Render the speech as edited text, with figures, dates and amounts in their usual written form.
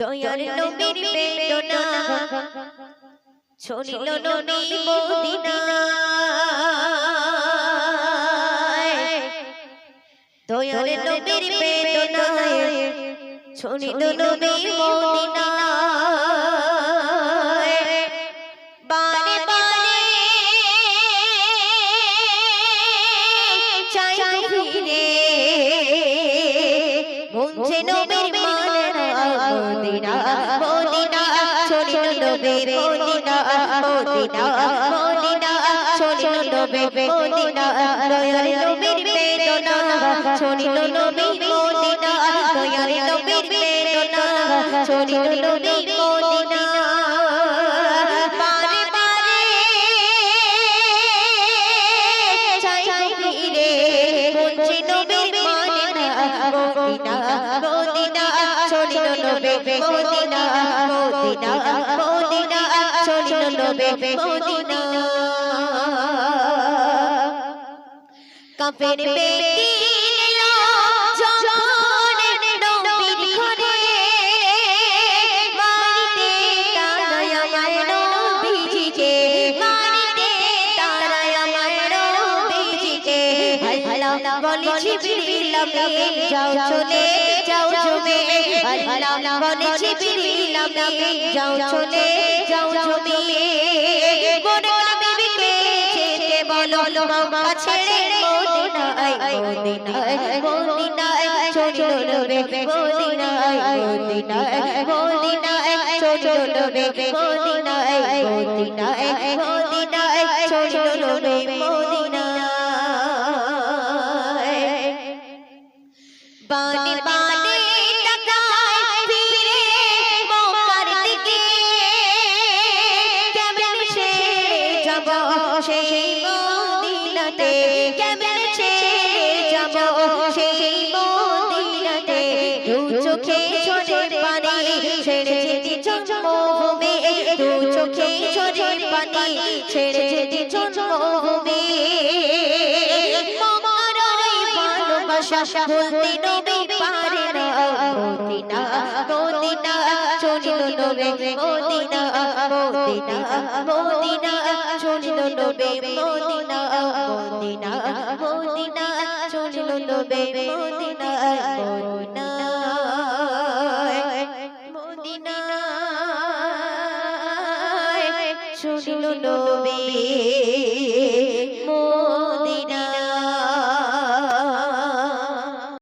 দয়ার নবীর বেদনা শুনিল নবী মদিনায় দয়ার নবীর বেদনা শুনিল নবী মদিনায় বারে বারে চাই ফিরে মুঞ্জে নবীর মদিনা মদিনা শুনিল নবীর মদিনা মদিনা মদিনা শুনিল নবীর মদিনা দয়ার নবীর বেদনা শুনিল নবী মদিনা দয়ার নবীর বেদনা শুনিল নবী মদিনা বারে বারে চাই ফিরে মুঞ্জে নবীর মদিনা মদিনা মদিনা শুনিল নবী মদিনা মদিনা মদিনা শুনিল নবী মদিনা কাফের বেটি এলো যখন নবীর ঘরে মারিতে তারায় আমার নবীজিকে মারিতে তারায় আমার নবীজিকে আল্লাহ বলে জিবরিল আমিন যাও চলে যাও জমে আল্লাহ বলে জিবরিল আমিন যাও চলে যাও জমে বড় নবীকে যেতে বলো মক্কা ছেড়ে মদিনায় মদিনায় মদিনায় চলো নবী মদিনায় মদিনায় মদিনায় চলো নবী মদিনায় মদিনায় মদিনায় চলো নবী মদিনায় বানে বানে তাকায় ফিরে মক্কার দিকে কেমনে ছেড়ে যাব সেই মদিনাতে কেমনে ছেড়ে যাব সেই মদিনাতে দু চোখে ঝরে পানি ছেড়ে যেতে জন্মভূমি দু চোখে ঝরে পানি ছেড়ে যেতে জন্মভূমি ভালোবাসা বলতে নবী পারে না মদিনা মদিনা চলিল নবী মদিনা মদিনা মদিনা চলিল নবী মদিনা মদিনা মদিনা চলিল নবী মদিনা মদিনা মদিনা চলিল নবী